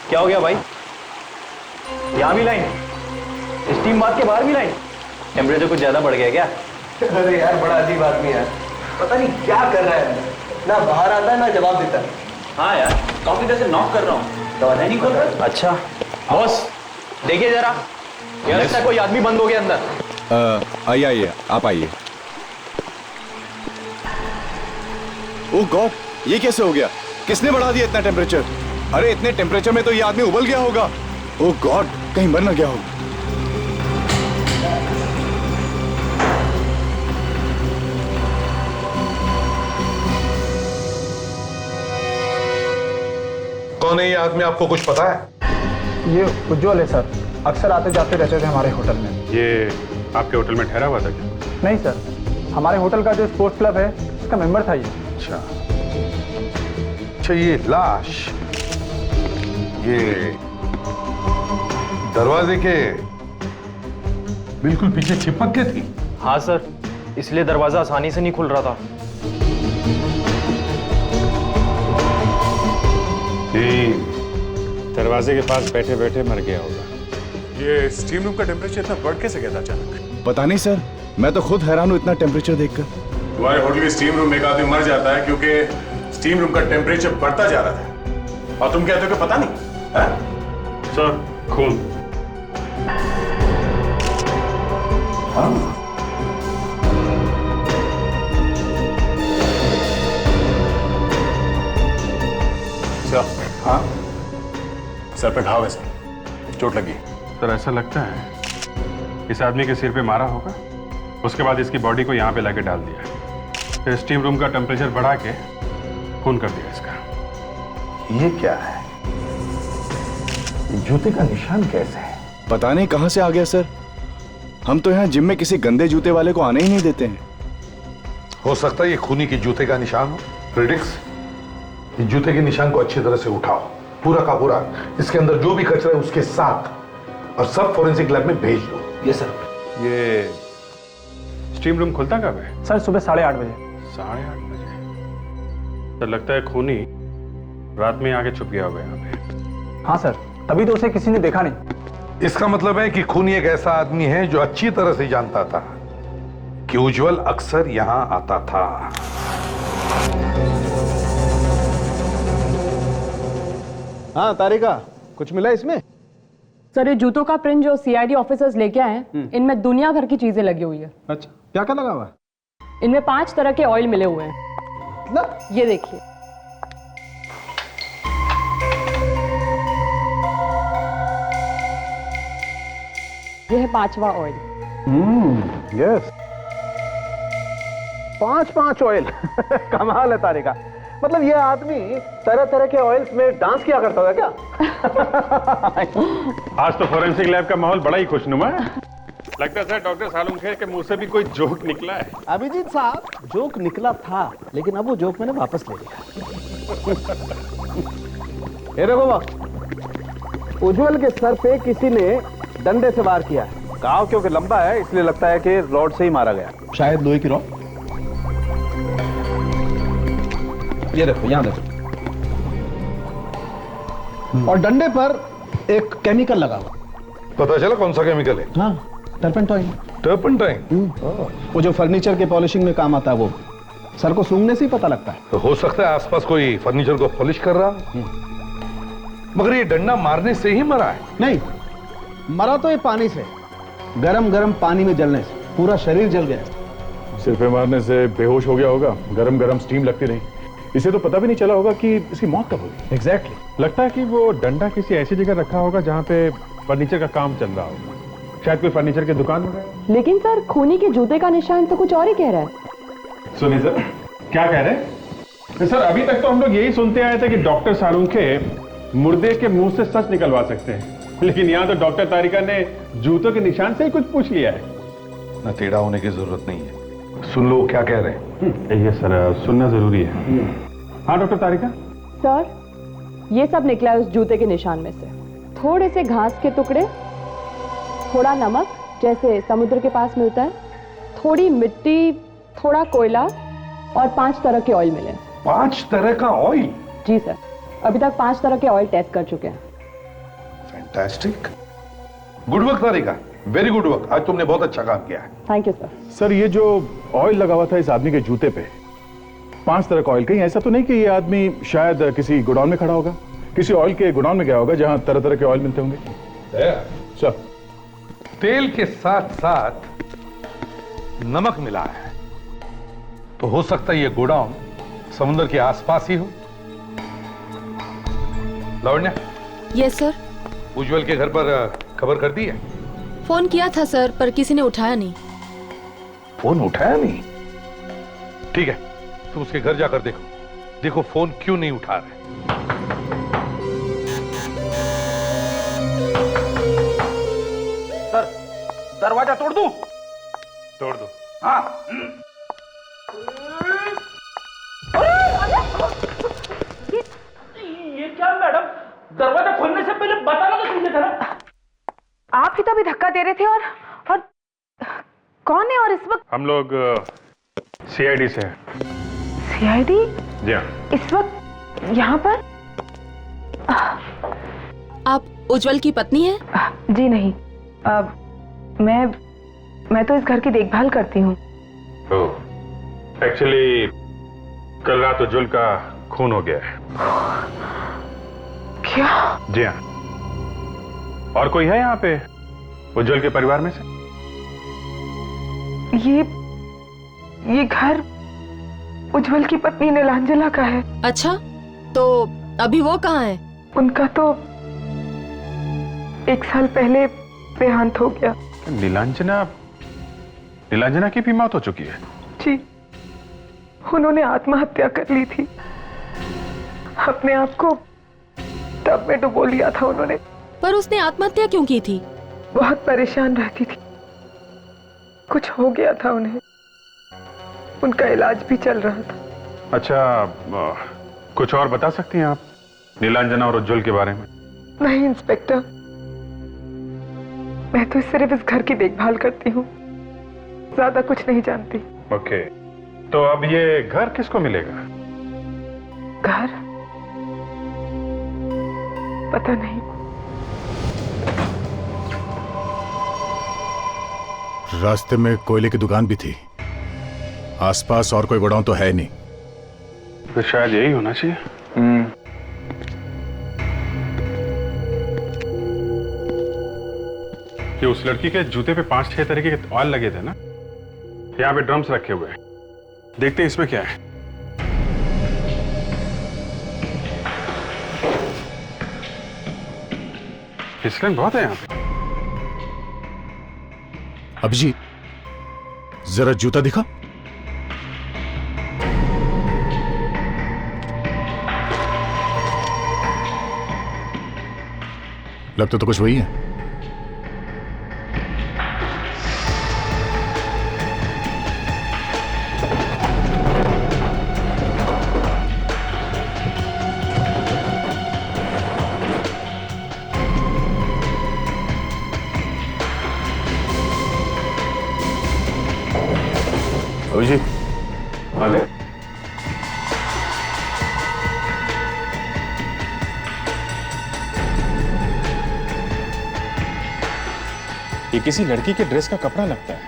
क्या हो गया भाई? यहाँ भी लाइन, स्टीम बाथ के बाहर भी लाइन। टेम्परेचर कुछ ज्यादा बढ़ गया क्या? अरे यार बड़ा अजीब आदमी है, पता नहीं क्या कर रहा है, ना बाहर आता है ना जवाब देता है। हाँ यार, काफी देर से नॉक कर रहा हूँ, दरवाजा नहीं खोल रहा। अच्छा बॉस देखिए जरा, यार लगता है कोई आदमी बंद हो गया अंदर। आइए आप आइए। ओह गॉड, ये कैसे हो गया? किसने बढ़ा दिया इतना टेम्परेचर? अरे इतने टेम्परेचर में तो ये आदमी उबल गया होगा। ओह गॉड, कहीं मर ना गया हो। कौन है ये आदमी, आपको कुछ पता है? ये उज्जवल है सर, अक्सर आते जाते रहते थे हमारे होटल में। ये आपके होटल में ठहरा हुआ था क्या? नहीं सर, हमारे होटल का जो स्पोर्ट्स क्लब है उसका मेंबर था ये। अच्छा, ये लाश ये दरवाजे के बिल्कुल पीछे चिपक के थी। हाँ सर, इसलिए दरवाजा आसानी से नहीं खुल रहा था। दरवाजे के पास बैठे बैठे मर गया होगा। ये स्टीम रूम का टेम्परेचर इतना बढ़ कैसे गया था अचानक? पता नहीं सर, मैं तो खुद हैरान हूं इतना टेम्परेचर देखकर। तुम्हारे होटल के स्टीम रूम में एक आदमी मर जाता है क्योंकि स्टीम रूम का टेम्परेचर बढ़ता जा रहा था, और तुम कहते हो कि पता नहीं? सर खून। हाँ, सर पे घाव है सर, चोट लगी। सर ऐसा लगता है इस आदमी के सिर पे मारा होगा, उसके बाद इसकी बॉडी को यहाँ पे लाके डाल दिया, फिर स्टीम रूम का टेम्परेचर बढ़ा के खून कर दिया इसका। ये क्या है? ये जूते का निशान कैसे है? पता नहीं कहां से आ गया सर, हम तो यहाँ जिम में किसी गंदे जूते वाले को आने ही नहीं देते हैं। हो सकता है ये खूनी के जूते का निशान हो। क्रिटिक्स, इस जूते के निशान को अच्छी तरह से उठाओ, पूरा का पूरा, इसके अंदर जो भी कचरा है उसके साथ, और सब फोरेंसिक लैब में भेज दो। ये सर, ये स्टीम रूम खुलता कब है? सर सुबह 8:30 बजे। 8:30 बजे? तो लगता है खूनी रात में आके छुप गया होगा यहाँ पे। हाँ सर, तभी तो उसे किसी ने देखा नहीं। इसका मतलब है कि खूनी एक ऐसा आदमी है जो अच्छी तरह से जानता था कि उज्जवल अक्सर यहां आता था। हाँ तारिका, कुछ मिला इसमें? सर ये जूतों का प्रिंट जो सीआईडी ऑफिसर्स लेके आए हैं, इनमें दुनिया भर की चीजें लगी हुई है। अच्छा, क्या क्या लगा हुआ है? इनमें 5 तरह के ऑयल मिले हुए हैं। मतलब? ये देखिए, ये है 5वां ऑयल। Yes, 5 oil. कमाल है तारिका, मतलब ये आदमी तरह तरह के ऑयल्स में डांस किया करता था क्या? आज तो फोरेंसिक लैब का माहौल बड़ा ही खुशनुमा है। लगता है डॉक्टर सालुंखे के मुंह से भी कोई जोक निकला है। अभिजीत साहब, जोक निकला था, लेकिन अब वो जोक मैंने वापस ले लिया। ये देखो बॉस, उज्जवल के सर पे किसी ने डंडे से वार किया है। घाव क्योंकि लंबा है इसलिए लगता है कि रॉड से ही मारा गया, शायद लोहे की रॉड। ये देखो, यहां देखो, और डंडे पर एक केमिकल लगा हुआ। पता चला कौन सा केमिकल है? हाँ, टर्पेंटाइन। टर्पेंटाइन? वो जो फर्नीचर के पॉलिशिंग में काम आता है, वो सर को सूंघने से ही पता लगता है। तो हो सकता है आसपास कोई फर्नीचर को पॉलिश कर रहा, मगर ये डंडा मारने से ही मरा है। नहीं, मरा तो ये पानी से, गरम गरम पानी में जलने से पूरा शरीर जल गया। सिर पे मारने से बेहोश हो गया होगा, गरम गरम स्टीम लगती रही, इसे तो पता भी नहीं चला होगा कि इसकी मौत कब होगी। एग्जैक्टली। लगता है कि वो डंडा किसी ऐसी जगह रखा होगा जहाँ पे फर्नीचर का काम चल रहा होगा, शायद कोई फर्नीचर की दुकान में। लेकिन सर खूनी के जूते का निशान तो कुछ और ही कह रहा है। सुनिए सर, क्या कह रहे हैं? सर अभी तक तो हम लोग यही सुनते आए थे कि डॉक्टर सालुंखे मुर्दे के मुंह से सच निकलवा सकते हैं, लेकिन यहाँ तो डॉक्टर तारिका ने जूतों के निशान से ही कुछ पूछ लिया है। ना टेढ़ा होने की जरूरत नहीं है, सुन लो क्या कह रहे हैं। ये सर सुनना जरूरी है। हाँ डॉक्टर तारिका। सर ये सब निकला है उस जूते के निशान में से। थोड़े से घास के टुकड़े, थोड़ा नमक जैसे समुद्र के पास मिलता है, थोड़ी मिट्टी, थोड़ा कोयला और 5 तरह के ऑयल मिले। 5 तरह का ऑयल? जी सर, अभी तक 5 तरह के ऑयल टेस्ट कर चुके हैं। फैंटास्टिक, गुड वर्क तारिका, वेरी गुड वर्क। आज तुमने बहुत अच्छा काम किया है। Thank you sir. सर ये जो ऑयल लगा हुआ था इस आदमी के जूते पे, 5 तरह का ऑयल, कहीं ऐसा तो नहीं कि ये आदमी शायद किसी गोडाउन में खड़ा होगा, किसी ऑयल के गोडाउन में गया होगा जहां तरह तरह के ऑयल मिलते होंगे? सर तेल के साथ साथ नमक मिला है, तो हो सकता है ये गोडाउन समुद्र के आसपास ही हो। Lavanya, yes sir. उज्जवल के घर पर खबर कर दी है? फोन किया था सर, पर किसी ने उठाया नहीं। फोन उठाया नहीं? ठीक है, तुम उसके घर जाकर देखो, देखो फोन क्यों नहीं उठा रहे। सर, दरवाजा तोड़ दूं? तोड़ दो। हाँ। ये क्या मैडम, दरवाजा खोलने से पहले बताना तो चाहिए था ना। आप ही तो अभी धक्का दे रहे थे। और कौन है? और इस वक्त हम लोग सीआईडी से हैं। सीआईडी? जी हाँ। इस वक्त यहाँ पर? आप उज्जवल की पत्नी हैं? जी नहीं, मैं तो इस घर की देखभाल करती हूँ। एक्चुअली कल रात उज्जवल का खून हो गया है। क्या? जी हाँ। और कोई है यहाँ पे उज्जवल के परिवार में से? ये घर उज्जवल की पत्नी नीलांजना का है। अच्छा, तो अभी वो कहाँ है? उनका तो 1 साल पहले देहांत हो गया। नीलांजना की भी मौत हो चुकी है? जी, उन्होंने आत्महत्या कर ली थी। अपने आप को टब में डुबो लिया था उन्होंने। पर उसने आत्महत्या क्यों की थी? बहुत परेशान रहती थी, कुछ हो गया था उन्हें, उनका इलाज भी चल रहा था। अच्छा, कुछ और बता सकती हैं आप नीलांजना और उज्जवल के बारे में? नहीं इंस्पेक्टर, मैं तो सिर्फ इस घर की देखभाल करती हूँ, ज्यादा कुछ नहीं जानती। ओके, तो अब ये घर किसको मिलेगा? घर? पता नहीं। रास्ते में कोयले की दुकान भी थी, आसपास और कोई गोडाउन तो है नहीं। तो शायद यही होना चाहिए। कि उस लड़की के जूते पे 5-6 तरीके के ऑयल लगे थे ना। यहाँ पे ड्रम्स रखे हुए हैं, देखते हैं इसमें क्या है। फिसलन बहुत है यहाँ पे। अभिजीत, जरा जूता दिखा। लगता तो कुछ वही है। अभिजीत, अरे ये किसी लड़की के ड्रेस का कपड़ा लगता है।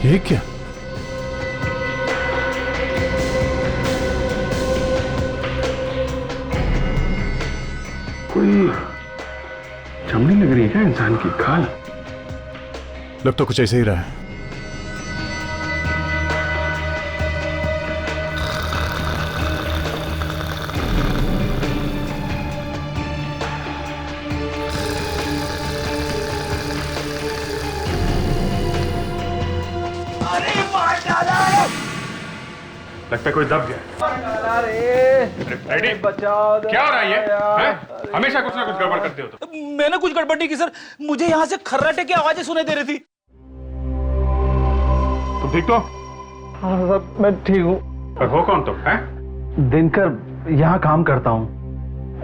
ये क्या? कोई चमड़ी लग रही है क्या इंसान की? खाल लग तो कुछ ऐसे ही रहा है। लगता है कोई दब गया। रेडी? बचाओ, क्या हो रहा है ये? हैं? हमेशा कुछ ना कुछ गड़बड़ करते हो तो। मैंने कुछ गड़बड़ नहीं की सर, मुझे यहाँ से खर्राटे की आवाजें सुनाई दे रही थी। तुम ठीक तो? हाँ साहब, मैं ठीक हूँ। और हो कौन तुम? हैं? दिनकर यहाँ काम करता हूँ,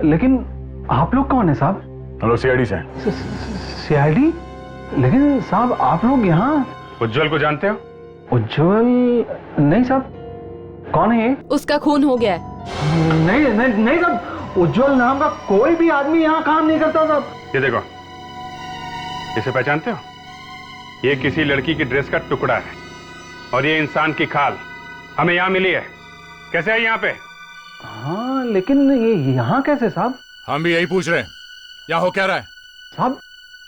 लेकिन आप लोग कौन है साहब? हेलो, सीआईडी से। सीआईडी? लेकिन साहब आप लोग यहाँ? उज्जवल को जानते हो? उज्जवल? नहीं साहब, कौन है ये? उसका खून हो गया है। नहीं नहीं नहीं साहब, उज्जवल नाम का कोई भी आदमी यहाँ काम नहीं करता साहब। ये देखो, इसे पहचानते हो? ये किसी लड़की की ड्रेस का टुकड़ा है और ये इंसान की खाल हमें यहाँ मिली है। कैसे है यहाँ पे? हाँ, लेकिन ये यहाँ कैसे साहब? हम भी यही पूछ रहे हैं, यहाँ हो क्या रहा है? साहब,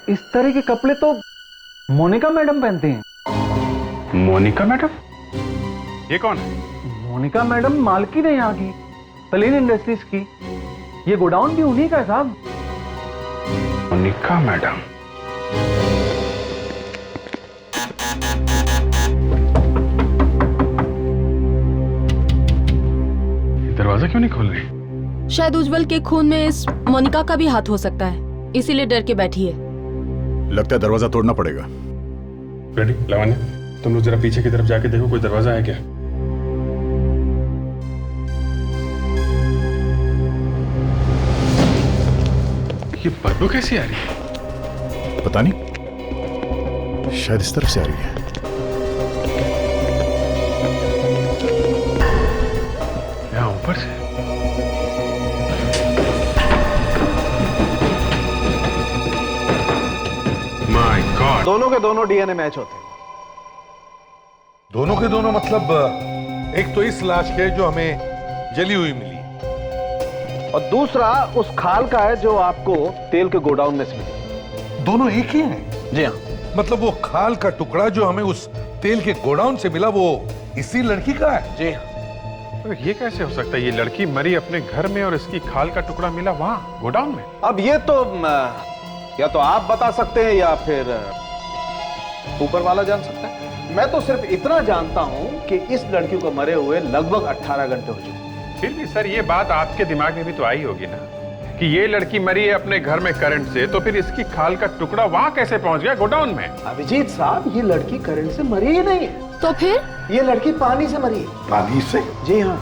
इस तरह के कपड़े तो मोनिका मैडम पहनते हैं। मोनिका मैडम? ये कौन है? मोनिका मैडम मालकिन है यहाँ की, प्लेन इंडस्ट्रीज की। ये गोडाउन भी उन्हीं का है साहब। मोनिका मैडम? दरवाजा क्यों नहीं खोल रही? शायद उज्जवल के खून में इस मोनिका का भी हाथ हो सकता है, इसीलिए डर के बैठी है। लगता है दरवाजा तोड़ना पड़ेगा। रेडी? लावण्य, तुम लोग जरा पीछे की तरफ जाके देखो, कोई दरवाजा है क्या? ये बदबू कैसी आ रही है? पता नहीं, शायद इस तरफ से आ रही है। यहाँ ऊपर से? My God! दोनों के दोनों डीएनए मैच होते हैं। दोनों के दोनों मतलब एक तो इस लाश के जो हमें जली हुई मिली, और दूसरा उस खाल का है जो आपको तेल के गोडाउन में से मिली। दोनों एक ही हैं? जी हाँ। मतलब वो खाल का टुकड़ा जो हमें उस तेल के गोडाउन से मिला वो इसी लड़की का है? जी हाँ। ये कैसे हो सकता है? ये लड़की मरी अपने घर में और इसकी खाल का टुकड़ा मिला वहां गोडाउन में। अब ये तो या तो आप बता सकते हैं या फिर ऊपर वाला जान सकता है। मैं तो सिर्फ इतना जानता हूं कि इस लड़की को मरे हुए लगभग 18 घंटे हो चुके। फिर भी सर, ये बात आपके दिमाग में भी तो आई होगी ना कि ये लड़की मरी है अपने घर में करंट से, तो फिर इसकी खाल का टुकड़ा वहां कैसे पहुंच गया गोडाउन में? अभिजीत साहब, ये लड़की करंट से मरी ही नहीं है। तो फिर? ये लड़की पानी से मरी है। पानी से? जी हाँ,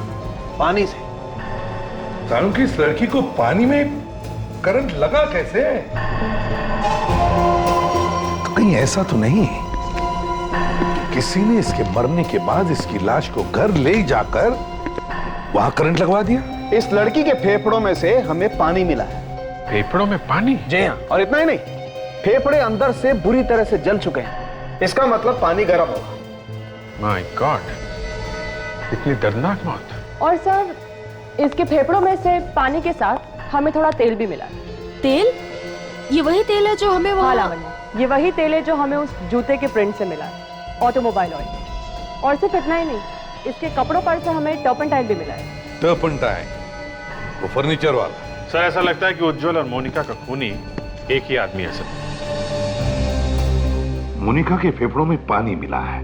पानी से। कारण कि इस लड़की को पानी में करंट लगा कैसे? तो कहीं ऐसा तो नहीं कि किसी ने इसके मरने के बाद इसकी लाश को घर ले जाकर वहां करंट लगवा दिया? इस लड़की के फेफड़ों में से हमें पानी मिला है। फेफड़ों में पानी? जी हाँ, और इतना ही नहीं, फेफड़े अंदर से बुरी तरह से जल चुके हैं। इसका मतलब पानी गर्म होगा। माय गॉड, इतनी दर्दनाक मौत। और सर, इसके फेफड़ों में से पानी के साथ हमें थोड़ा तेल भी मिला है। तेल? ये वही तेल है जो हमें हाँ वहाँ? लावण्य, ये वही तेल है जो हमें उस जूते के प्रिंट से मिला है, ऑटोमोबाइल ऑयल। और सिर्फ इतना ही नहीं, इसके कपड़ों पर से हमें टर्पेंटाइन भी मिला है। टर्पेंटाइन? वो फर्नीचर वाला? सर, ऐसा लगता है कि उज्जवल और मोनिका का खूनी एक ही आदमी है सर। मोनिका के फेफड़ों में पानी मिला है,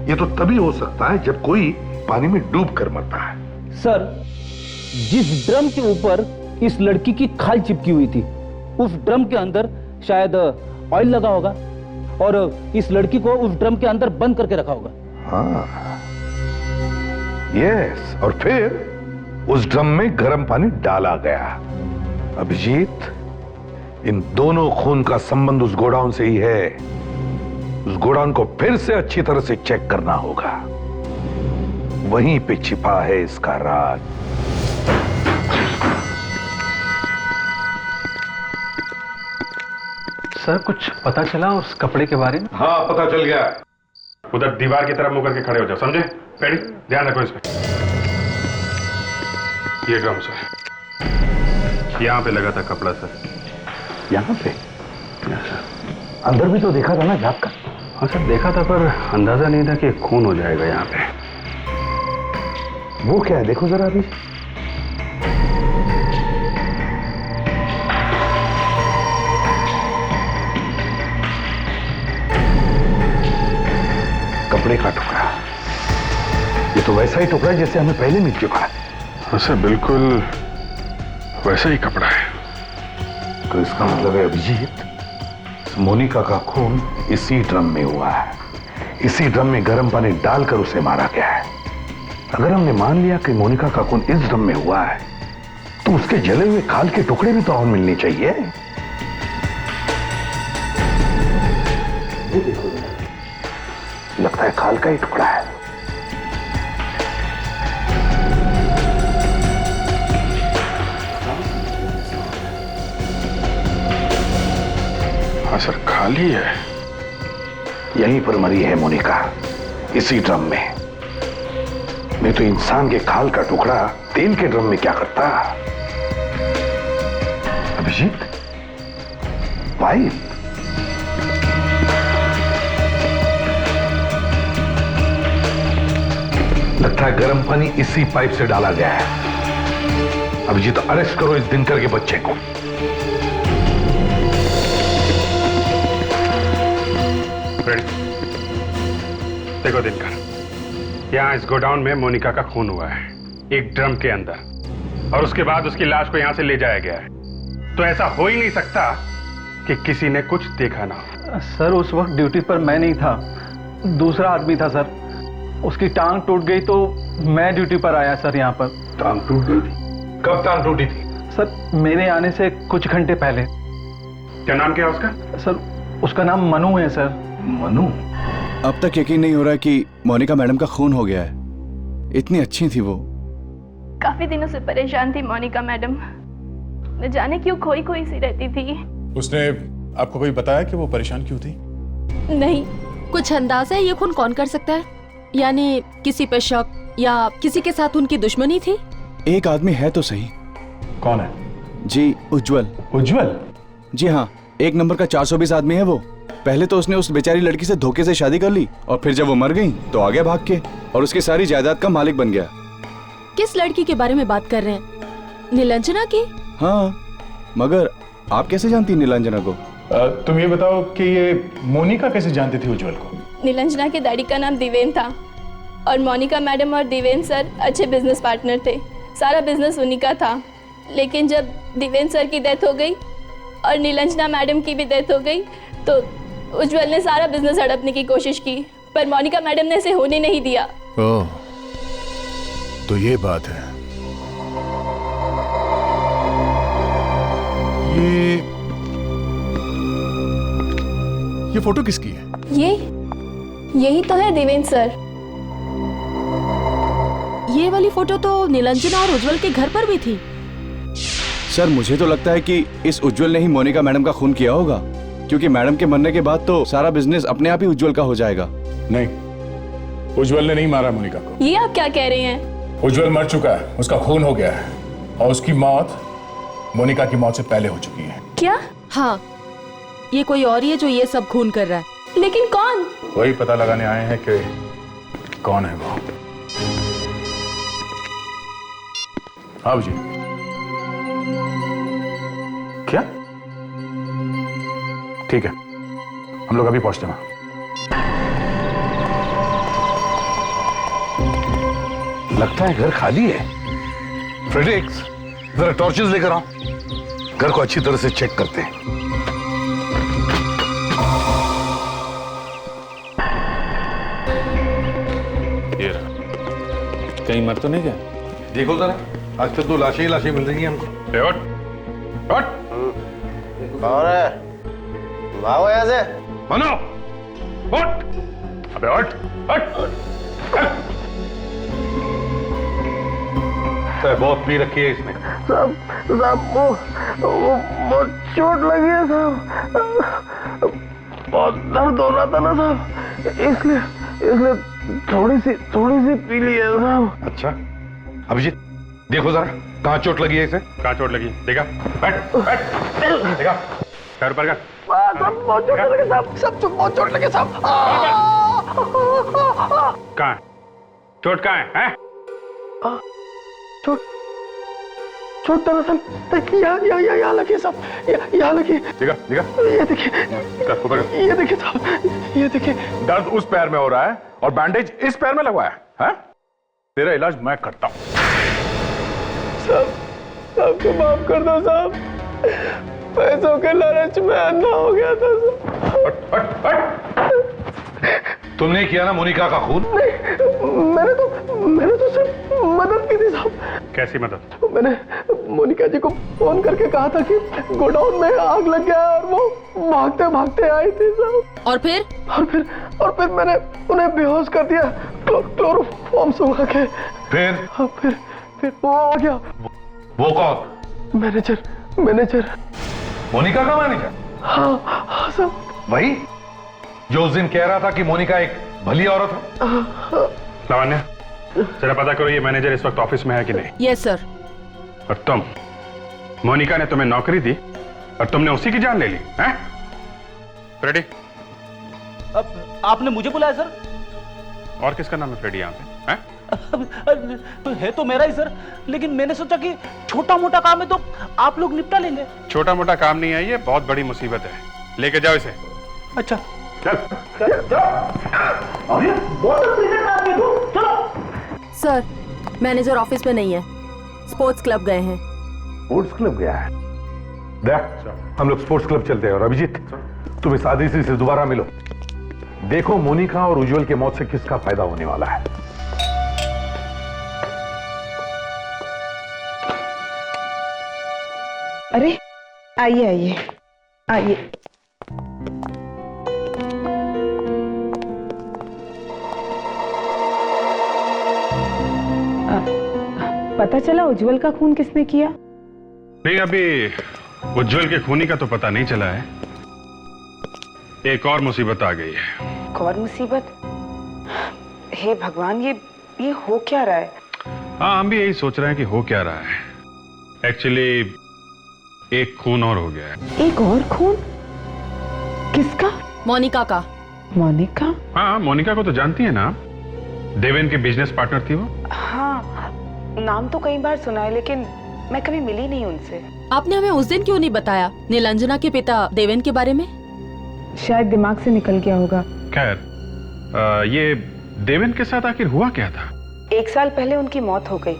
ये तो तभी हो सकता है जब कोई पानी में डूब कर मरता है। सर, जिस ड्रम के ऊपर इस लड़की की खाल चिपकी हुई थी, उस ड्रम के अंदर शायद ऑयल लगा होगा और इस लड़की को उस ड्रम के अंदर बंद करके रखा होगा। हाँ, यस, और फिर उस ड्रम में गर्म पानी डाला गया। अभिजीत, इन दोनों खून का संबंध उस गोडाउन से ही है। उस गोडाउन को फिर से अच्छी तरह से चेक करना होगा, वहीं पे छिपा है इसका राज। सर, कुछ पता चला उस कपड़े के बारे में? हाँ, पता चल गया। उधर दीवार की तरफ मुंह करके खड़े हो जाओ, समझे? पेड़ी, ध्यान रखो इसमें। ये ड्रम सर, यहाँ पे लगा था कपड़ा सर। यहाँ पे? अंदर भी तो देखा था ना झाँक कर? हाँ सर, देखा था, पर अंदाजा नहीं था कि खून हो जाएगा यहाँ पे। वो क्या है, देखो जरा अभी। कपड़े का टुकड़ा। ये तो वैसा ही टुकड़ा है जैसे हमें पहले मिल चुका है। हाँ सर, बिल्कुल वैसा ही कपड़ा है। तो इसका मतलब है अभिजीत, मोनिका का खून इसी ड्रम में हुआ है। इसी ड्रम में गर्म पानी डालकर उसे मारा गया है। अगर हमने मान लिया कि मोनिका का खून इस ड्रम में हुआ है, तो उसके जले हुए खाल के टुकड़े भी तो और मिलने चाहिए। लगता है खाल का ही टुकड़ा है। हाँ सर, खाली है। यहीं पर मरी है मोनिका, इसी ड्रम में। नहीं तो इंसान के खाल का टुकड़ा तेल के ड्रम में क्या करता? अभिजीत, पाइप। लगता है गर्म पानी इसी पाइप से डाला गया है। अभिजीत, अरेस्ट करो इस दिनकर के बच्चे को। देखो दिनकर, यहाँ इस गोडाउन में मोनिका का खून हुआ है, एक ड्रम के अंदर, और उसके बाद उसकी लाश को यहाँ से ले जाया गया है। तो ऐसा हो ही नहीं सकता कि किसी ने कुछ देखा ना हो। सर उस वक्त ड्यूटी पर मैं नहीं था, दूसरा आदमी था सर। उसकी टांग टूट गई तो मैं ड्यूटी पर आया सर यहाँ पर। टांग टूट गई थी? कब टांग टूटी थी? सर मेरे आने से कुछ घंटे पहले। क्या नाम क्या है उसका? सर उसका नाम मनु है सर। मनु? अब तक यकीन नहीं हो रहा कि मोनिका मैडम का खून हो गया है। इतनी अच्छी थी वो। काफी दिनों से परेशान थी मोनिका मैडम, न जाने क्यों खोई खोई सी रहती थी। उसने आपको कोई बताया कि वो परेशान क्यों थी? नहीं। कुछ अंदाजा है ये खून कौन कर सकता है? यानी किसी पे शक या किसी के साथ उनकी दुश्मनी थी? एक आदमी है तो सही। कौन है? जी, उज्जवल। उज्जवल? जी हाँ, 1 नंबर का 420 आदमी है वो। पहले तो उसने उस बेचारी लड़की से धोखे से शादी कर ली, और फिर जब वो मर गई तो आ गया भाग के, और उसकी सारी जायदाद का मालिक बन गया। किस लड़की के बारे में बात कर रहे हैं? नीलांजना की? हाँ, मगर आप कैसे जानती नीलांजना को? तुम ये बताओ कि ये मोनिका कैसे जानती थी उज्जवल को? नीलांजना के डैडी का नाम दिवेन था, और मोनिका मैडम और दिवेन सर अच्छे बिजनेस पार्टनर थे। सारा बिजनेस उन्हीं का था। लेकिन जब दिवेन सर की डेथ हो गई और नीलांजना मैडम की भी डेथ हो गई, तो उज्जवल ने सारा बिजनेस हड़पने की कोशिश की, पर मोनिका मैडम ने इसे होने नहीं दिया। ओह, तो ये बात है। ये फोटो किसकी है? यही तो है देवेंद्र सर। ये वाली फोटो तो नीलांजना और उज्जवल के घर पर भी थी। सर मुझे तो लगता है कि इस उज्जवल ने ही मोनिका मैडम का खून किया होगा, क्योंकि मैडम के मरने के बाद तो सारा बिजनेस अपने आप ही उज्जवल का हो जाएगा। नहीं, उज्जवल ने नहीं मारा मोनिका को। ये आप क्या कह रहे हैं? उज्जवल मर चुका है, उसका खून हो गया है, और उसकी मौत मोनिका की मौत से पहले हो चुकी है। क्या? हाँ, ये कोई और ही है जो ये सब खून कर रहा है। लेकिन कौन? वही पता लगाने आए हैं कि कौन है वो। हाँ जी। क्या? ठीक है, हम लोग अभी पहुंचते हैं। लगता है घर खाली है। फ्रेडरिक्स, जरा टॉर्चेस लेकर आओ, घर को अच्छी तरह से चेक करते हैं। ये रहा। कहीं मर तो नहीं गया? देखो जरा, आज तक तो लाशें ही लाशें मिल रही हैं हमको। उठ, उठ। कौन है? भागो यहाँ से। मनो, उठ। अबे उठ, उठ। बहुत पी रखी है इसने। साहब वो चोट लगी है साहब, बहुत दर्द हो रहा था ना साहब, इसलिए थोड़ी सी पी ली है साहब। अच्छा, अभिजीत देखो जरा, कहाँ चोट लगी है इसे? कहाँ चोट लगी? देखा? बैठ, बैठ। देखा? पैर ऊपर कर। सब बहुत चोट लगे साहब, सब बहुत चोट लगे साहब। कहाँ है? चोट कहाँ है? हैं? चोट दरअसल यहाँ लगी साहब, यहाँ लगी। देखा? देखा? ये देखिए, ऊपर कर। ये देखिए साहब, ये देखिए। दर्द उस पैर में हो रहा है और बैंडेज इस पैर में लगवाया है? तेरा इलाज मैं करता हूं। साहब को माफ कर दो साहब, पैसों के लालच में अंधा हो गया था साहब। तुमने किया ना मोनिका का खून? नहीं, मैंने तो सिर्फ मदद की थी साहब। कैसी मदद? मोनिका जी को फोन करके कहा था कि गोडाउन में आग लग गया और वो भागते भागते आई थी साहब। और फिर मैंने उन्हें बेहोश कर दिया क्लोरोफॉर्म सुखा के। फिर वो आ गया। वो कौन? मैनेजर। मोनिका का मैनेजर? हाँ साहब। वही जो उस दिन कह रहा था कि मोनिका एक भली औरत है। लावण्य, जरा पता करो ये मैनेजर इस वक्त ऑफिस में है कि नहीं। Yes sir. और तुम, मोनिका ने तुम्हें नौकरी दी और तुमने उसी की जान ले ली हैं? फ्रेडी? अब आपने मुझे बुलाया सर? और किसका नाम है फ्रेडी यहाँ पे? हैं? है तो मेरा ही सर, लेकिन मैंने सोचा कि छोटा मोटा काम है तो आप लोग निपटा लेंगे। छोटा मोटा काम नहीं है, ये बहुत बड़ी मुसीबत है। लेके जाओ इसे। अच्छा चल। सर, मैनेजर ऑफिस में नहीं है, स्पोर्ट्स क्लब गए हैं। स्पोर्ट्स क्लब गया है? देख, हम लोग स्पोर्ट्स क्लब चलते हैं। और अभिजीत, तुम इस आदित्य से दोबारा मिलो। देखो मोनिका और उज्जवल की मौत से किसका फायदा होने वाला है। अरे आइए आइए आइए। पता चला उज्जवल का खून किसने किया? नहीं, अभी उज्जवल के खूनी का तो पता नहीं चला है। एक और मुसीबत आ गई है। एक और मुसीबत? हे भगवान, ये हो क्या रहा है? हाँ, हम भी यही सोच रहे हैं कि हो क्या रहा है। एक्चुअली एक खून और हो गया है। एक और खून? किसका? मोनिका का। मोनिका? हाँ, मोनिका को तो जानती है ना, देवेन के बिजनेस पार्टनर थी वो। हाँ, नाम तो कई बार सुना है, लेकिन मैं कभी मिली नहीं उनसे। आपने हमें उस दिन क्यों नहीं बताया नीलांजना के पिता देवेन के बारे में? शायद दिमाग से निकल गया होगा। खैर, ये देवेन के साथ आखिर हुआ क्या था? 1 साल पहले उनकी मौत हो गई।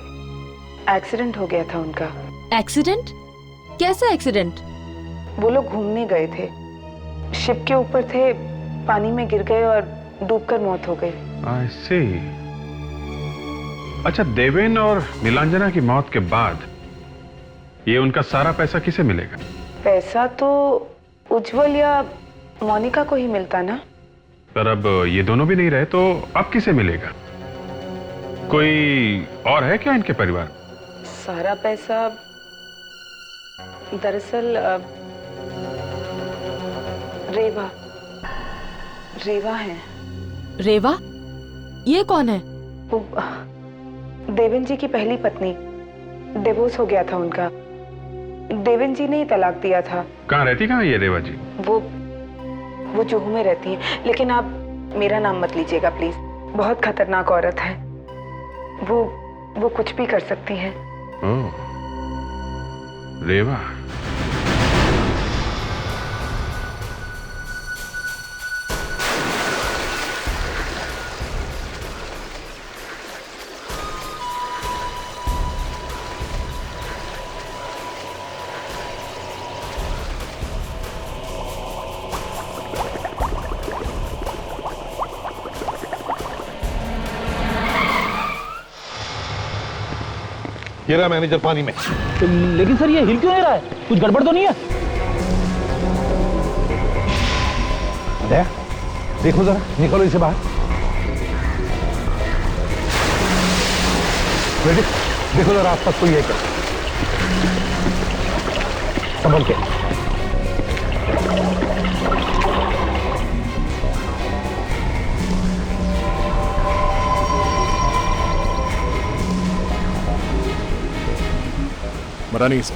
एक्सीडेंट हो गया था उनका। एक्सीडेंट? कैसा एक्सीडेंट? वो लोग घूमने गए थे, शिप के ऊपर थे, पानी में गिर गए और डूबकर मौत हो गई। I see। अच्छा, देवेन और नीलांजना की मौत के बाद ये उनका सारा पैसा किसे मिलेगा? पैसा तो उज्जवल या मोनिका को ही मिलता ना। पर अब ये दोनों भी नहीं रहे तो अब किसे मिलेगा? कोई और है क्या इनके परिवार? सारा पैसा दरअसल रेवा है। रेवा? ये कौन है? वो देवेन जी की पहली पत्नी। डिवोर्स हो गया था उनका। देवेन जी ने ही तलाक दिया था। कहाँ रहती, कहाँ ये रेवा जी? वो जुहू में रहती हैं, लेकिन आप मेरा नाम मत लीजिएगा प्लीज। बहुत खतरनाक औरत है वो कुछ भी कर सकती हैं। ओह, रेवा। ये रहा मैनेजर पानी में। लेकिन सर ये हिल क्यों नहीं रहा है? कुछ गड़बड़ तो नहीं है? देखो जरा, निकलो इसे बाहर। देखो जरा आसपास कोई है क्या? संभल के। मरा नहीं सर,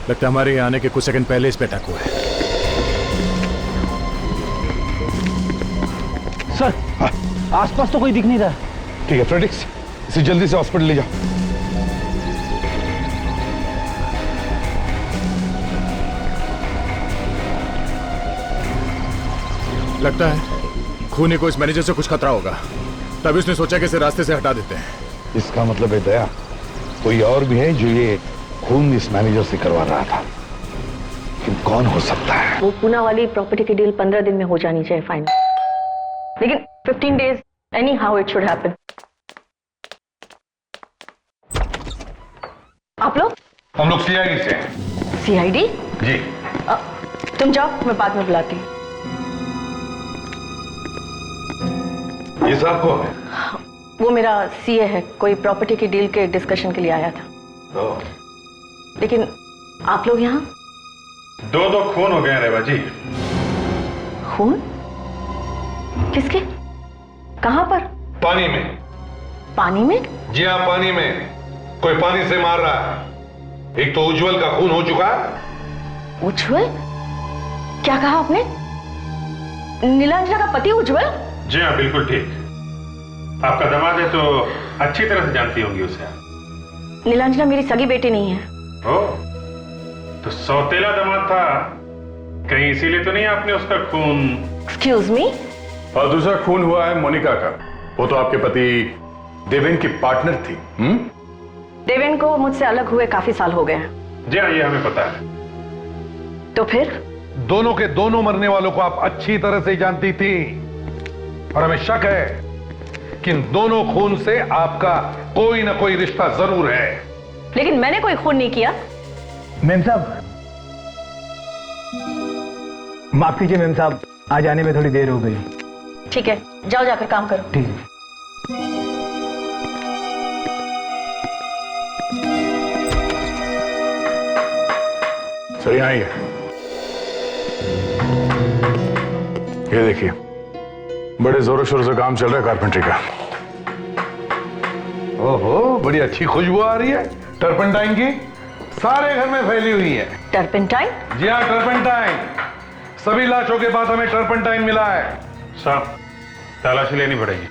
लगता है हमारे यहाँ आने के कुछ सेकंड पहले इस पे अटैक हुआ है। सर, आसपास तो कोई दिख नहीं रहा। ठीक है फ्रेडिक्स, इसे जल्दी से हॉस्पिटल ले जाओ। लगता है खूनी को इस मैनेजर से कुछ खतरा होगा, तभी उसने सोचा कि इसे रास्ते से हटा देते हैं। इसका मतलब है दया, कोई और भी है जो ये खून इस मैनेजर से करवा रहा था। लेकिन कौन हो सकता है? वो पूना वाली प्रॉपर्टी की डील 15 दिन में हो जानी चाहिए फाइनल, लेकिन 15 days any how it should happen. आप लोग? हम लोग सीआईडी से हैं। सीआईडी? जी। तुम जाओ, मैं बाद में बुलाती हूँ। ये साहब कौन है? वो मेरा सीए है, कोई प्रॉपर्टी की डील के डिस्कशन के लिए आया था। लेकिन आप लोग यहाँ? दो खून हो गए हैं रेवा जी। खून? किसके? कहाँ पर? पानी में। पानी में? जी हाँ, पानी में। कोई पानी से मार रहा है। एक तो उज्जवल का खून हो चुका है। उज्जवल? क्या कहा आपने? नीलांजना का पति उज्जवल? जी हाँ, बिल्कुल ठीक। आपका दामाद है तो अच्छी तरह से जानती होंगी उसे। नीलांजना मेरी सगी बेटी नहीं है। ओह, तो सौतेला दामाद था कहीं, इसीलिए तो नहीं आपने उसका खून? Excuse me? और दूसरा खून हुआ है मोनिका का। वो तो आपके पति देवेन की पार्टनर थी। देवेन को मुझसे अलग हुए काफी साल हो गए हैं। जी हाँ, ये हमें पता है। तो फिर? दोनों के दोनों मरने वालों को आप अच्छी तरह से जानती थी और हमें शक है कि इन दोनों खून से आपका कोई ना कोई रिश्ता जरूर है। लेकिन मैंने कोई खून नहीं किया। मेम साहब, माफ कीजिए मेम साहब, आ जाने में थोड़ी देर हो गई। ठीक है, जाओ जाकर काम करो। ठीक है। सर यहाँ ही है। ये देखिए, बड़े जोरों शोरों से काम चल रहा है कारपेंट्री का। ओहो, बड़ी अच्छी खुशबू आ रही है टर्पेंटाइन की। सारे घर में फैली हुई है। टर्पेंटाइन? जी हाँ, टर्पेंटाइन। सभी लाशों के बाद हमें टर्पेंटाइन मिला है। साहब, तलाशी लेनी पड़ेगी।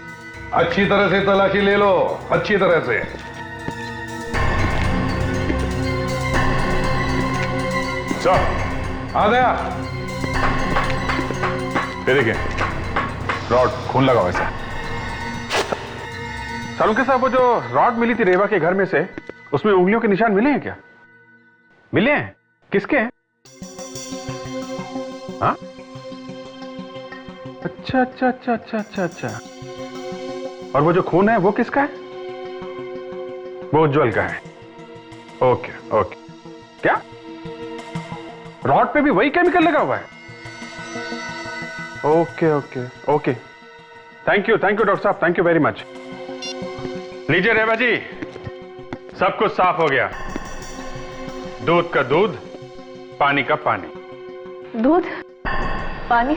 अच्छी तरह से तलाशी ले लो, अच्छी तरह से। सर, आ गया। ये देखिए, रॉड खून लगा हुआ है। सालुंके साहब, वो जो रॉड मिली थी रेवा के घर में से, उसमें उंगलियों के निशान मिले हैं क्या? मिले हैं? किसके हैं? हाँ? अच्छा अच्छा अच्छा अच्छा अच्छा अच्छा। और वो जो खून है वो किसका है? वो उज्जवल का है। Okay okay. क्या रॉड पे भी वही केमिकल लगा हुआ है? Okay okay okay. Thank you doctor साहब, थैंक यू वेरी मच। लीजिए रेवा जी, सब कुछ साफ हो गया। दूध का दूध, पानी का पानी। दूध? पानी?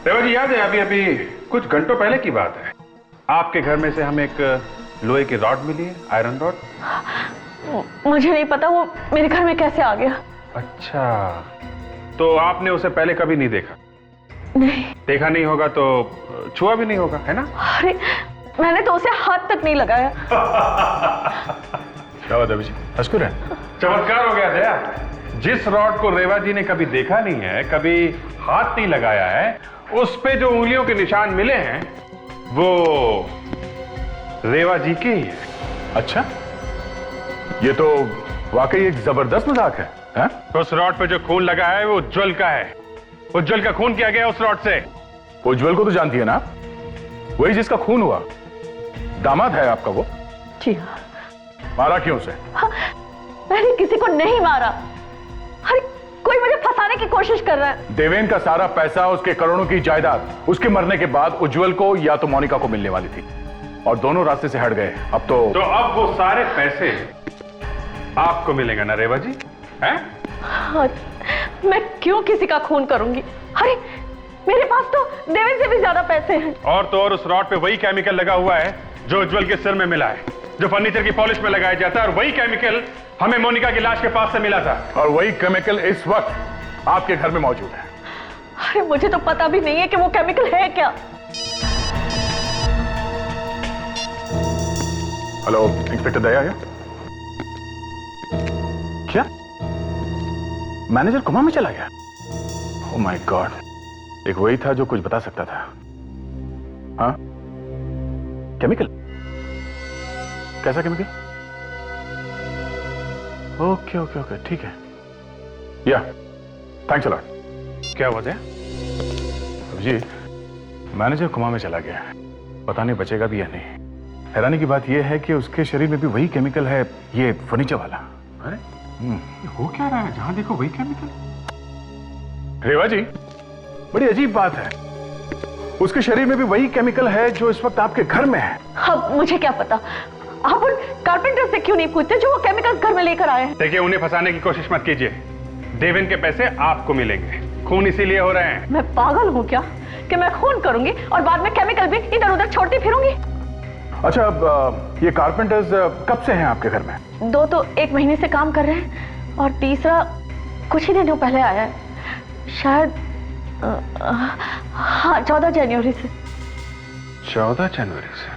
रेवा जी, याद है अभी अभी कुछ घंटों पहले की बात है, आपके घर में से हमें एक लोहे की रॉड मिली है, आयरन रॉड। मुझे नहीं पता वो मेरे घर में कैसे आ गया। अच्छा, तो आपने उसे पहले कभी नहीं देखा? नहीं। देखा नहीं होगा तो छुआ भी नहीं होगा, है ना? अरे मैंने तो उसे हाथ तक नहीं लगाया। क्या बात है अभी जी, हंसकुर है? चमत्कार हो गया दया। जिस रॉड को रेवा जी ने कभी देखा नहीं है, कभी हाथ नहीं लगाया है, उस पे जो उंगलियों के निशान मिले हैं वो रेवा जी के ही है। अच्छा, ये तो वाकई एक जबरदस्त मजाक है, है? उस रॉड पे जो खून लगा है वो उज्जवल का है। उज्जवल का खून किया गया उस रॉड से। उज्जवल को तो जानती है ना, वही जिसका खून हुआ। दामाद है आपका वो? जी हाँ। मारा क्यों उसे? हाँ, मैंने किसी को नहीं मारा। अरे कोई मुझे फंसाने की कोशिश कर रहा है। देवेन का सारा पैसा, उसके करोड़ों की जायदाद उसके मरने के बाद उज्जवल को या तो मोनिका को मिलने वाली थी, और दोनों रास्ते से हट गए। अब तो अब वो सारे पैसे आपको मिलेगा ना रेवा जी, हैं? हाँ, मैं क्यों किसी का खून करूंगी? अरे मेरे पास तो देवेन से भी ज्यादा पैसे हैं। और तो और उस रॉड पे वही केमिकल लगा हुआ है जो उज्जवल के सिर में मिला है, जो फर्नीचर की पॉलिश में लगाया जाता है, और वही केमिकल हमें मोनिका की लाश के पास से मिला था। और वही केमिकल इस वक्त आपके घर में मौजूद है। अरे मुझे तो पता भी नहीं है कि वो केमिकल है क्या। हेलो, इंस्पेक्टर दया है? क्या मैनेजर कोमा में चला गया? ओह माय गॉड, एक वही था जो कुछ बता सकता था। हाँ, केमिकल? कैसा केमिकल? ओके ओके ओके, ठीक है। या थैंक्स अ लॉट। क्या हुआ था? जी, मैनेजर कोमा में चला गया है, पता नहीं बचेगा भी या नहीं। हैरानी की बात यह है कि उसके शरीर में भी वही केमिकल है, ये फर्नीचर वाला। अरे ये हो क्या रहा है? जहां देखो वही केमिकल। रेवा जी, बड़ी अजीब बात है, उसके शरीर में भी वही केमिकल है जो इस वक्त आपके घर में है। अब मुझे क्या पता, आप उन कारपेंटर से क्यों नहीं पूछते जो वो केमिकल्स घर में लेकर आए हैं? देखिए, उन्हें फंसाने की कोशिश मत कीजिए। देवेन के पैसे आपको मिलेंगे। खून इसीलिए हो रहे हैं। मैं पागल हूँ क्या कि मैं खून करूंगी और बाद में केमिकल भी इधर उधर छोड़ती फिरूंगी? अच्छा, अब ये कारपेंटर्स कब से हैं आपके घर में? 2 तो 1 महीने से काम कर रहे हैं और तीसरा कुछ ही दिनों पहले आया है, शायद हाँ 14 जनवरी से। 14 जनवरी से?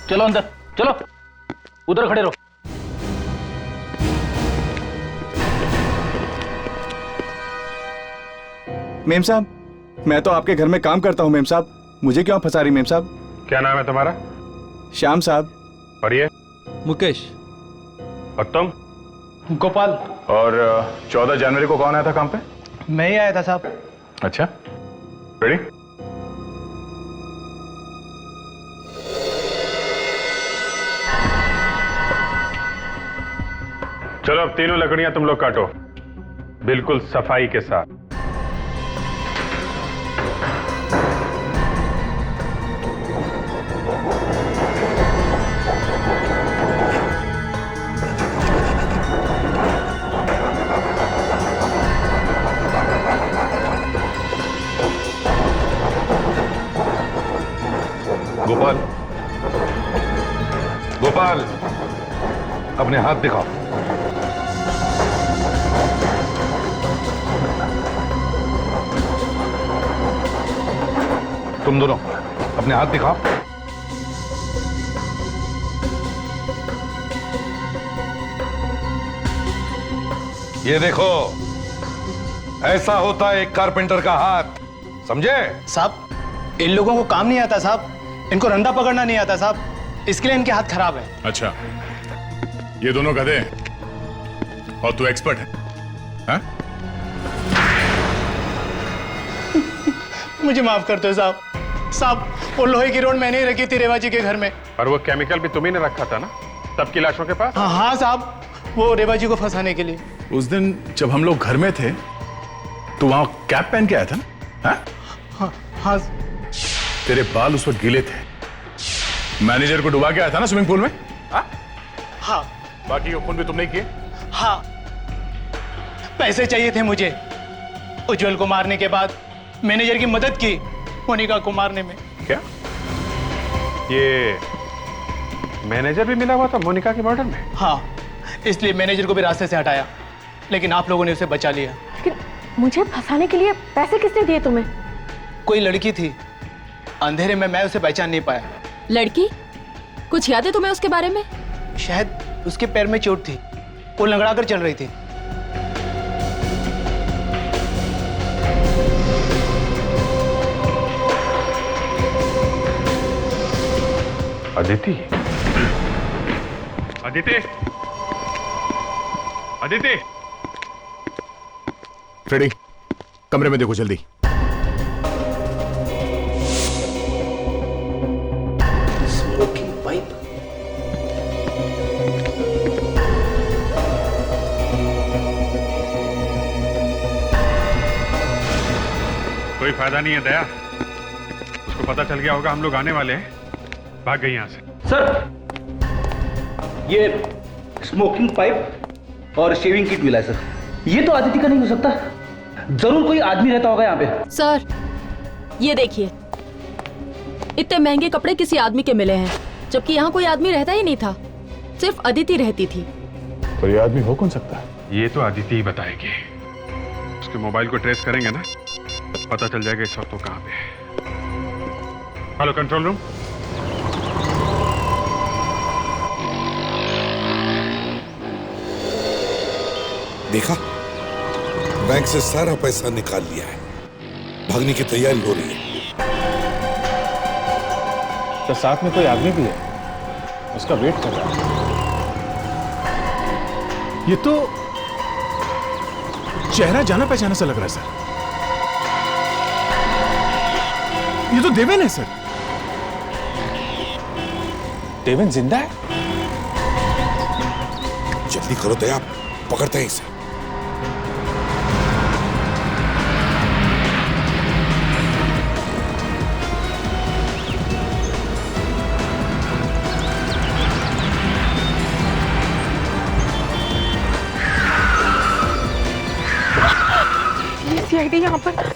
चलो अंदर, चलो उधर खड़े रहो। मेम साहब, मैं तो आपके घर में काम करता हूँ मेम साहब, मुझे क्यों फंसा रही मेम साहब? क्या नाम है तुम्हारा? श्याम साहब। और ये? मुकेश। और तुम? गोपाल। और 14 जनवरी को कौन आया था काम पे? मैं ही आया था साहब। अच्छा, रेडी? चलो अब तीनों लकड़ियां तुम लोग काटो, बिल्कुल सफाई के साथ। गोपाल, गोपाल, अपने हाथ दिखाओ। तुम दोनों अपने हाथ दिखाओ। ये देखो, ऐसा होता है एक कारपेंटर का हाथ, समझे? साहब, इन लोगों को काम नहीं आता साहब, इनको रंदा पकड़ना नहीं आता साहब, इसके लिए इनके हाथ खराब है। अच्छा, ये दोनों गधे हैं और तू एक्सपर्ट है, हाँ? मुझे माफ कर दो साहब। साहब, वो लोहे की रोड मैंने ही रखी थी रेवा जी के घर में। और वो केमिकल भी तुम्ही ने रखा था ना सबकी लाशों के पास? हाँ साहब, वो रेवा जी को फंसाने के लिए। उस दिन जब हम लोग घर में थे तो वहां कैप पहन के आया था ना? हाँ? हाँ। तेरे बाल उस वक्त गीले थे। मैनेजर को डुबा के आया था ना स्विमिंग पूल में? हाँ। बाकी खून भी तुमने किए? हाँ, पैसे चाहिए थे मुझे। उज्जवल को मारने के बाद मैनेजर की मदद की मोनिका को मारने में। क्या ये मैनेजर भी मिला हुआ था मोनिका के मर्डर में? हाँ, इसलिए मैनेजर को भी रास्ते से हटाया, लेकिन आप लोगों ने उसे बचा लिया। लेकिन मुझे फंसाने के लिए पैसे किसने दिए तुम्हें? कोई लड़की थी, अंधेरे में मैं उसे पहचान नहीं पाया। लड़की? कुछ याद है तुम्हें उसके बारे में? शायद उसके पैर में चोट थी, वो लंगड़ा कर चल रही थी। अदिति? अदिति? अदिति? फ्रेडी, कमरे में देखो जल्दी। Smoking pipe. कोई फायदा नहीं है दया, उसको पता चल गया होगा हम लोग आने वाले हैं, भाग गई यहां से। सर, ये स्मोकिंग पाइप और शेविंग किट मिला है सर। ये तो आदिति का नहीं हो सकता, जरूर कोई आदमी रहता होगा यहाँ पे। सर, ये देखिए, इतने महंगे कपड़े किसी आदमी के मिले हैं, जबकि यहाँ कोई आदमी रहता ही नहीं था, सिर्फ अदिति रहती थी। तो ये आदमी हो कौन सकता है? ये तो अदिति ही बताएगी। उसके मोबाइल को ट्रेस करेंगे ना, तो पता चल जाएगा इस वक्त वो कहाँ पे है। Hello control room. देखा, बैंक से सारा पैसा निकाल लिया है, भागने की तैयारी हो रही है। तो साथ में कोई आदमी भी है, उसका वेट कर रहा है। ये तो चेहरा जाना पहचाना सा लग रहा है सर। ये तो देवेन है सर। देवेन जिंदा है? जल्दी करो दया, पकड़ते हैं इसे। ये सीआईडी यहाँ पर।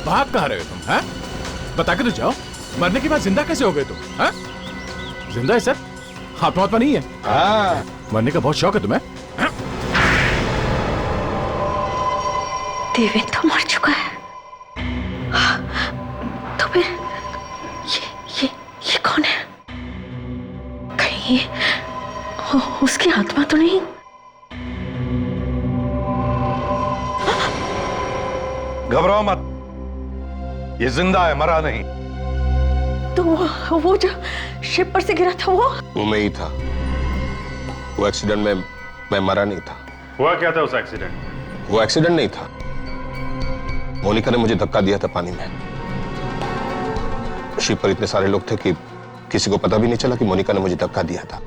भाग कहाँ रहे हो तुम? हैं? बता के तो जाओ, मरने के बाद जिंदा कैसे हो गए तुम? हैं? जिंदा है सर, आत्मा नहीं है। हाँ। मरने का बहुत शौक है तुम्हें? देवेन तो मर चुका है। तो फिर ये कौन है? कहीं उसकी आत्मा तो नहीं? घबराओ मत, ये जिंदा है, मरा नहीं। तो वो जो शिप पर से गिरा था वो मैं ही था। वो एक्सीडेंट में मैं मरा नहीं था। हुआ क्या था उस एक्सीडेंट? वो एक्सीडेंट नहीं था, मोनिका ने मुझे धक्का दिया था पानी में। शिप पर इतने सारे लोग थे कि किसी को पता भी नहीं चला कि मोनिका ने मुझे धक्का दिया था।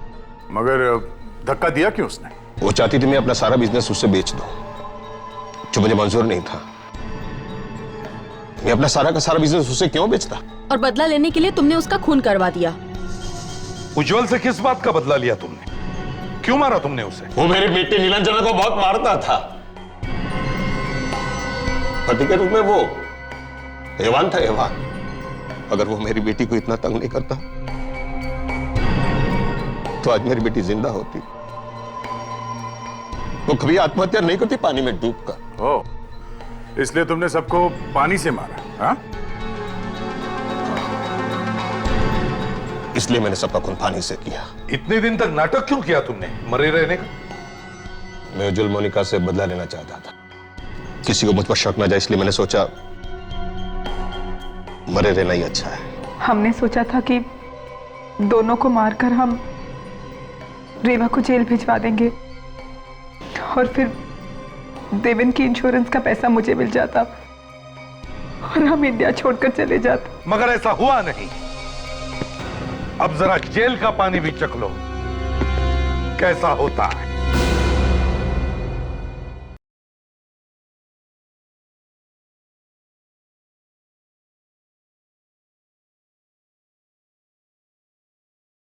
मगर धक्का दिया क्यों उसने? वो चाहती थी मैं अपना सारा बिजनेस उससे बेच दूं, जो मुझे मंजूर नहीं था। मैं अपना सारा का सारा बिजनेस उससे क्यों बेचता? और बदला लेने के लिए तुमने उसका खून करवा दिया। उज्जवल से किस बात का बदला लिया तुमने? क्यों मारा तुमने उसे? वो मेरी बेटी नीलांजना को बहुत मारता था। पति के रूप में वो हैवान था, हैवान। अगर वो मेरी बेटी को इतना तंग नहीं करता तो आज मेरी बेटी जिंदा होती। वो कभी आत्महत्या नहीं करती पानी में डूबकर। ओह, इसलिए तुमने सबको पानी से मारा? हाँ? इसलिए मैंने सबका खून पानी से किया। इतने दिन तक नाटक क्यों किया तुमने मरे रहने का? मैं उज्जवल मोनिका से बदला लेना चाहता था। किसी को मुझ पर शक न जाए, इसलिए मैंने सोचा मरे रहना ही अच्छा है। हमने सोचा था कि दोनों को मारकर हम रेवा को जेल भिजवा देंगे और फिर देवेन की इंश्योरेंस का पैसा मुझे मिल जाता और हम इंडिया छोड़कर चले जाते। मगर ऐसा हुआ नहीं। अब जरा जेल का पानी भी चख लो, कैसा होता है।